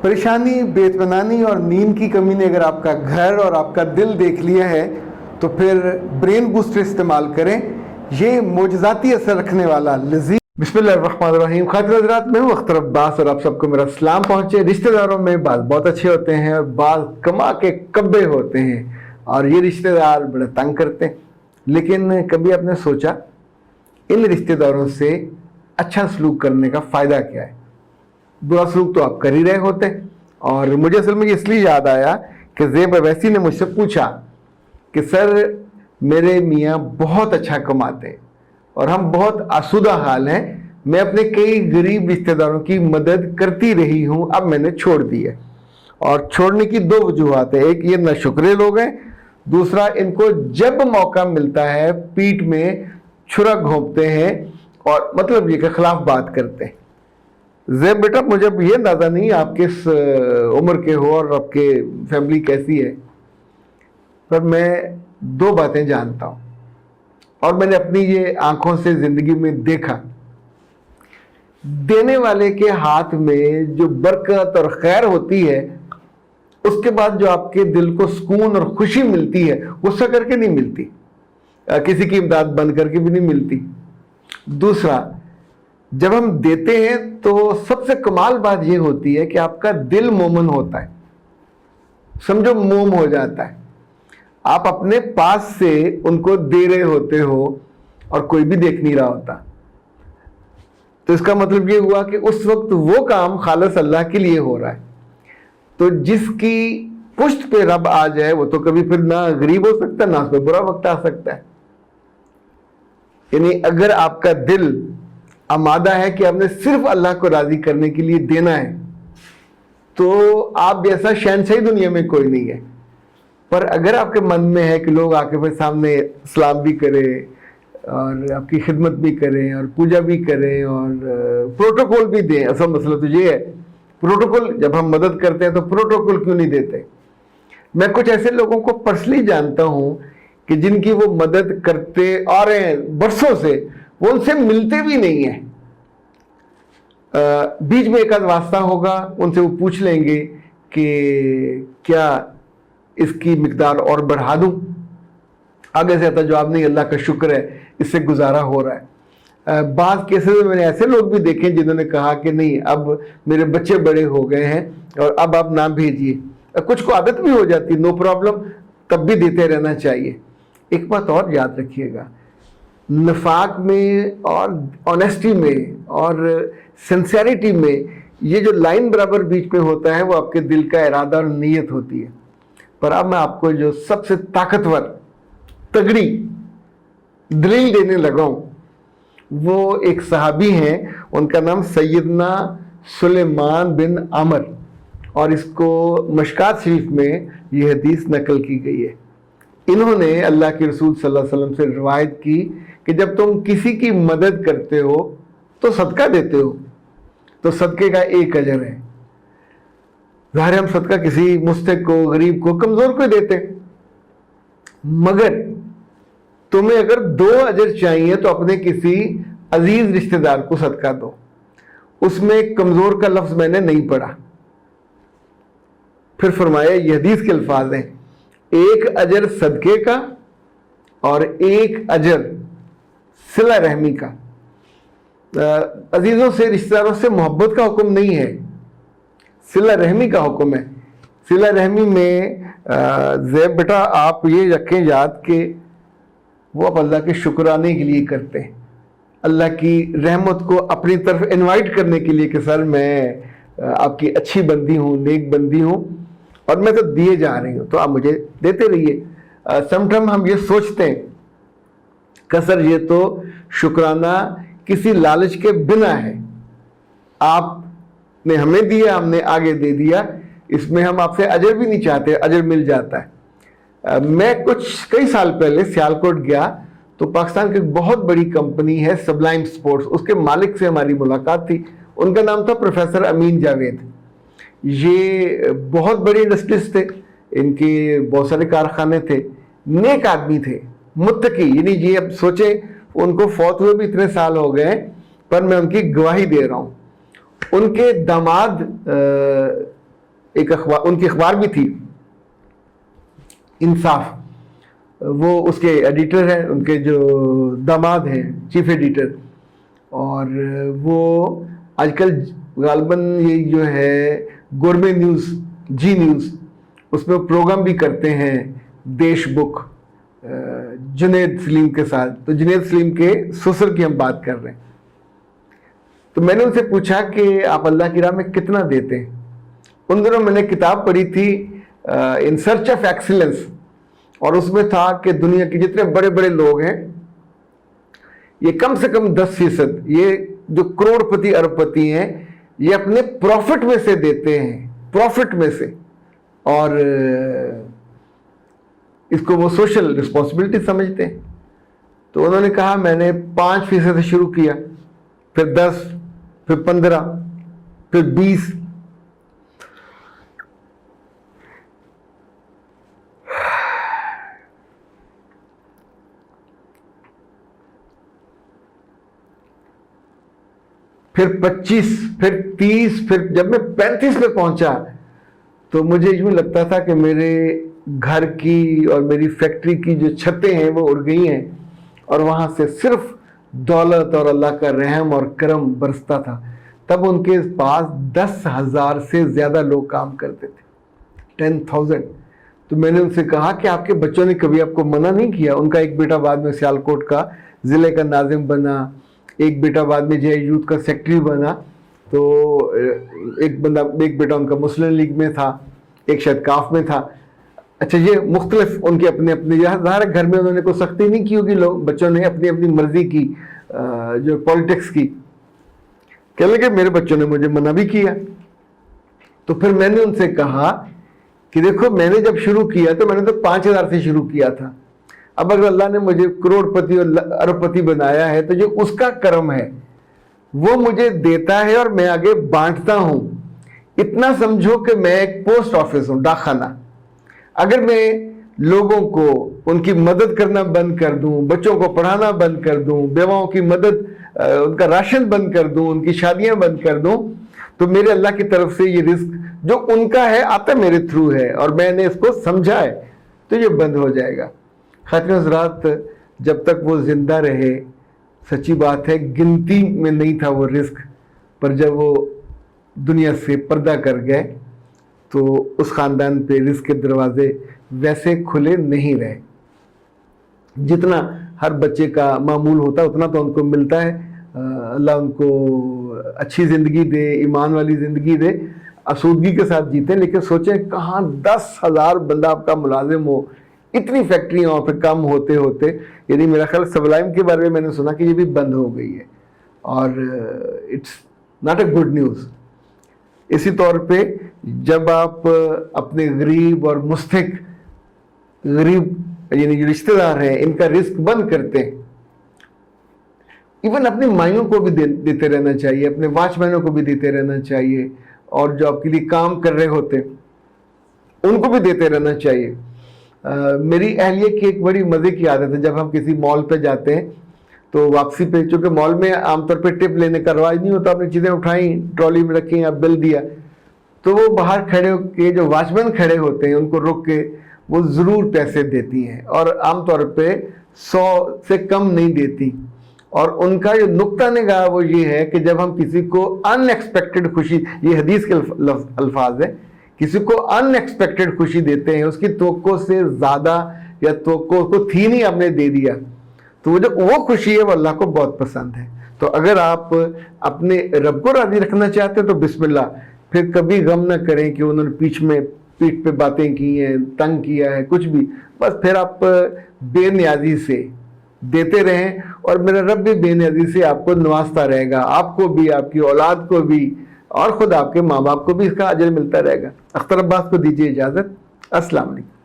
پریشانی، بے اطمینانی اور نیند کی کمی نے اگر آپ کا گھر اور آپ کا دل دیکھ لیا ہے تو پھر برین بوسٹر استعمال کریں، یہ معجزاتی اثر رکھنے والا لذیذ۔ بسم اللہ الرحمن الرحیم۔ خاطر حضرات، میں ہوں اختر عباس اور آپ سب کو میرا سلام پہنچے۔ رشتہ داروں میں بعض بہت اچھے ہوتے ہیں اور بعض کما کے کبے ہوتے ہیں، اور یہ رشتہ دار بڑا تنگ کرتے ہیں۔ لیکن کبھی آپ نے سوچا ان رشتہ داروں سے اچھا سلوک کرنے کا فائدہ کیا ہے؟ برا سلوک تو آپ کر ہی رہے ہوتے ہیں۔ اور مجھے اصل میں یہ اس لیے یاد آیا کہ زیب اویسی نے مجھ سے پوچھا کہ سر میرے میاں بہت اچھا کماتے ہیں اور ہم بہت آسودہ حال ہیں، میں اپنے کئی غریب رشتہ داروں کی مدد کرتی رہی ہوں، اب میں نے چھوڑ دی ہے۔ اور چھوڑنے کی دو وجوہات ہیں، ایک یہ ناشکرے لوگ ہیں، دوسرا ان کو جب موقع ملتا ہے پیٹھ میں چھرا گھونپتے ہیں اور مطلب یہ کہ خلاف بات کرتے ہیں۔ زیب بیٹا، مجھے اب یہ اندازہ نہیں آپ کس عمر کے ہو اور آپ کے فیملی کیسی ہے، پر میں دو باتیں جانتا ہوں اور میں نے اپنی یہ آنکھوں سے زندگی میں دیکھا۔ دینے والے کے ہاتھ میں جو برکت اور خیر ہوتی ہے، اس کے بعد جو آپ کے دل کو سکون اور خوشی ملتی ہے، غصہ کر کے نہیں ملتی، کسی کی امداد بند کر کے بھی نہیں ملتی۔ دوسرا، جب ہم دیتے ہیں تو سب سے کمال بات یہ ہوتی ہے کہ آپ کا دل مومن ہوتا ہے، سمجھو موم ہو جاتا ہے۔ آپ اپنے پاس سے ان کو دے رہے ہوتے ہو اور کوئی بھی دیکھ نہیں رہا ہوتا، تو اس کا مطلب یہ ہوا کہ اس وقت وہ کام خالص اللہ کے لیے ہو رہا ہے۔ تو جس کی پشت پہ رب آ جائے وہ تو کبھی پھر نہ غریب ہو سکتا، نہ اس پہ برا وقت آ سکتا ہے۔ یعنی اگر آپ کا دل آمادہ ہے کہ آپ نے صرف اللہ کو راضی کرنے کے لیے دینا ہے تو آپ جیسا شہنشاہی دنیا میں کوئی نہیں ہے۔ پر اگر آپ کے من میں ہے کہ لوگ آ کے پھر سامنے سلام بھی کرے اور آپ کی خدمت بھی کریں اور پوجا بھی کریں اور پروٹوکول بھی دیں، اصل مسئلہ تو یہ ہے، پروٹوکول جب ہم مدد کرتے ہیں تو پروٹوکول کیوں نہیں دیتے؟ میں کچھ ایسے لوگوں کو پرسنلی جانتا ہوں کہ جن کی وہ مدد کرتے آ رہے ہیں برسوں سے، وہ ان سے ملتے بھی نہیں ہیں۔ بیچ میں ایک آدھ واسطہ ہوگا، ان سے وہ پوچھ لیں گے کہ کیا اس کی مقدار اور بڑھا دوں؟ آگے سے آتا جواب نہیں، اللہ کا شکر ہے اس سے گزارا ہو رہا ہے۔ بعض کیسز میں نے ایسے لوگ بھی دیکھے جنہوں نے کہا کہ نہیں، اب میرے بچے بڑے ہو گئے ہیں اور اب آپ نہ بھیجیے۔ کچھ کو عادت بھی ہو جاتی، نو پرابلم، تب بھی دیتے رہنا چاہیے۔ ایک بات اور یاد رکھیے گا، نفاق میں اور آنیسٹی میں اور سنسیریٹی میں یہ جو لائن برابر بیچ میں ہوتا ہے وہ آپ کے دل کا ارادہ اور نیت ہوتی ہے۔ پر اب میں آپ کو جو سب سے طاقتور تگڑی دلیل دینے لگا ہوں وہ ایک صحابی ہیں، ان کا نام سیدنا سلیمان بن عامر، اور اس کو مشکات شریف میں یہ حدیث نقل کی گئی ہے۔ انہوں نے اللہ کے رسول صلی اللہ علیہ وسلم سے روایت کی کہ جب تم کسی کی مدد کرتے ہو تو صدقہ دیتے ہو تو صدقے کا ایک اجر ہے۔ ظاہر ہم صدقہ کسی مستحق کو، غریب کو، کمزور کو دیتے، مگر تمہیں اگر 2 اجر چاہیے تو اپنے کسی عزیز رشتہ دار کو صدقہ دو۔ اس میں کمزور کا لفظ میں نے نہیں پڑھا۔ پھر فرمایا، یہ حدیث کے الفاظ ہیں، 1 اجر صدقے کا اور 1 اجر صلہ رحمی کا۔ عزیزوں سے، رشتہ داروں سے محبت کا حکم نہیں ہے، صلہ رحمی کا حکم ہے۔ صلہ رحمی میں زیب بیٹا آپ یہ رکھیں یاد کہ وہ آپ اللہ کے شکرانے کے لیے کرتے ہیں، اللہ کی رحمت کو اپنی طرف انوائٹ کرنے کے لیے کہ سر میں آپ کی اچھی بندی ہوں، نیک بندی ہوں اور میں تو دیے جا رہی ہوں، تو آپ مجھے دیتے رہیے۔ سم ٹائم ہم یہ سوچتے ہیں کہ سر یہ تو شکرانہ کسی لالچ کے بنا ہے، آپ نے ہمیں دیا، ہم نے آگے دے دیا، اس میں ہم آپ سے اجر بھی نہیں چاہتے، اجر مل جاتا ہے۔ میں کئی سال پہلے سیالکوٹ گیا تو پاکستان کی بہت بڑی کمپنی ہے سبلائم سپورٹس، اس کے مالک سے ہماری ملاقات تھی۔ ان کا نام تھا پروفیسر امین جاوید۔ یہ بہت بڑے انڈسٹریز تھے، ان کے بہت سارے کارخانے تھے، نیک آدمی تھے، متقی، یعنی یہ اب سوچیں ان کو فوت ہوئے بھی اتنے سال ہو گئے پر میں ان کی گواہی دے رہا ہوں۔ ان کے داماد ایک اخبار، ان کی اخبار بھی تھی انصاف، وہ اس کے ایڈیٹر ہیں، ان کے جو داماد ہیں چیف ایڈیٹر، اور وہ آج کل غالباً یہ جو ہے گورمے نیوز، جی نیوز، اس میں پروگرام بھی کرتے ہیں دیش بک جنید سلیم کے ساتھ. تو جنید سلیم کے سسر کی ہم بات کر رہے ہیں. تو میں نے ان سے پوچھا کہ آپ اللہ کی راہ میں کتنا دیتے ہیں. ان دنوں میں نے کتاب پڑھی تھی ان سرچ آف ایکسیلنس، اور اس میں تھا کہ دنیا کے جتنے بڑے بڑے لوگ ہیں یہ کم سے کم 10%، یہ جو کروڑ پتی ارب پتی ہیں، یہ اپنے پروفٹ میں سے دیتے ہیں، پروفٹ میں سے. اور اس کو وہ سوشل رسپانسبلٹی سمجھتے ہیں. تو انہوں نے کہا میں نے 5% سے شروع کیا، پھر 10، پھر 15، پھر 20. پھر 25، پھر 30، پھر جب میں 35 پہ پہنچا تو مجھے یوں لگتا تھا کہ میرے گھر کی اور میری فیکٹری کی جو چھتیں ہیں وہ اڑ گئی ہیں، اور وہاں سے صرف دولت اور اللہ کا رحم اور کرم برستا تھا. تب ان کے پاس 10,000 سے زیادہ لوگ کام کرتے تھے، 10,000. تو میں نے ان سے کہا کہ آپ کے بچوں نے کبھی آپ کو منع نہیں کیا؟ ان کا ایک بیٹا بعد میں سیالکوٹ کا ضلع کا ناظم بنا، ایک بیٹا بعد میں جو ہے یوتھ کا سیکٹری بنا، تو ایک بیٹا ان کا مسلم لیگ میں تھا، ایک شاید کاف میں تھا. اچھا، یہ مختلف ان کے اپنے اپنے، ظاہر گھر میں انہوں نے کوئی سختی نہیں کی ہوگی، لوگ بچوں نے اپنی اپنی مرضی کی جو پالیٹکس کی. کہنے لگے میرے بچوں نے مجھے منع بھی کیا. تو پھر میں نے ان سے کہا کہ دیکھو میں نے جب شروع کیا تو میں نے تو 5,000 سے شروع کیا تھا. اب اگر اللہ نے مجھے کروڑ پتی اور ارب پتی بنایا ہے تو جو اس کا کرم ہے وہ مجھے دیتا ہے اور میں آگے بانٹتا ہوں. اتنا سمجھو کہ میں ایک پوسٹ آفس ہوں، ڈاک خانہ. اگر میں لوگوں کو ان کی مدد کرنا بند کر دوں، بچوں کو پڑھانا بند کر دوں، بیواؤں کی مدد، ان کا راشن بند کر دوں، ان کی شادیاں بند کر دوں، تو میرے اللہ کی طرف سے یہ رزق جو ان کا ہے آتا میرے تھرو ہے، اور میں نے اس کو سمجھا ہے، تو یہ بند ہو جائے گا. خاتون حضرات، جب تک وہ زندہ رہے، سچی بات ہے گنتی میں نہیں تھا وہ رزق، پر جب وہ دنیا سے پردہ کر گئے تو اس خاندان پہ رزق کے دروازے ویسے کھلے نہیں رہے. جتنا ہر بچے کا معمول ہوتا اتنا تو ان کو ملتا ہے. اللہ ان کو اچھی زندگی دے، ایمان والی زندگی دے، آسودگی کے ساتھ جیتے. لیکن سوچیں کہاں 10,000 بندہ آپ کا ملازم ہو، اتنی فیکٹریاں وہاں پہ کام ہوتے ہوتے، یعنی میرا خیال سبلائم کے بارے میں نے سنا کہ یہ بھی بند ہو گئی ہے، اور it's not a good news. اسی طور پہ جب آپ اپنے غریب اور مستحق غریب یعنی جو رشتہ دار ہیں ان کا رزق بند کرتے ہیں، ایون اپنی مائیوں کو بھی دیتے رہنا چاہیے، اپنے واچ مینوں کو بھی دیتے رہنا چاہیے، اور جو آپ کے لیے کام کر رہے ہوتے ان کو بھی دیتے رہنا چاہیے. میری اہلیہ کی ایک بڑی مزے کی عادت ہے، جب ہم کسی مال پہ جاتے ہیں تو واپسی پہ، چونکہ مال میں عام طور پہ ٹپ لینے کا رواج نہیں ہوتا، اپنی چیزیں اٹھائیں، ٹرالی میں رکھیں یا بل دیا، تو وہ باہر کھڑے ہو کے جو واچ مین کھڑے ہوتے ہیں ان کو روک کے وہ ضرور پیسے دیتی ہیں، اور عام طور پہ 100 سے کم نہیں دیتی. اور ان کا جو نقطہ نگاہ وہ یہ ہے کہ جب ہم کسی کو ان ایکسپیکٹڈ خوشی، یہ حدیث کے الفاظ ہیں، کسی کو ان ایکسپیکٹڈ خوشی دیتے ہیں، اس کی توقع سے زیادہ یا توقع کو تھی نہیں آپ نے دے دیا، تو وہ خوشی ہے وہ اللہ کو بہت پسند ہے. تو اگر آپ اپنے رب کو راضی رکھنا چاہتے ہیں تو بسم اللہ. پھر کبھی غم نہ کریں کہ انہوں نے پیٹھ پہ باتیں کی ہیں، تنگ کیا ہے، کچھ بھی. بس پھر آپ بے نیازی سے دیتے رہیں، اور میرا رب بھی بے نیازی سے آپ کو نوازتا رہے گا، آپ کو بھی، آپ کی اولاد کو بھی، اور خود آپ کے ماں باپ کو بھی اس کا اجر ملتا رہے گا. اختر عباس کو دیجیے اجازت. السلام علیکم.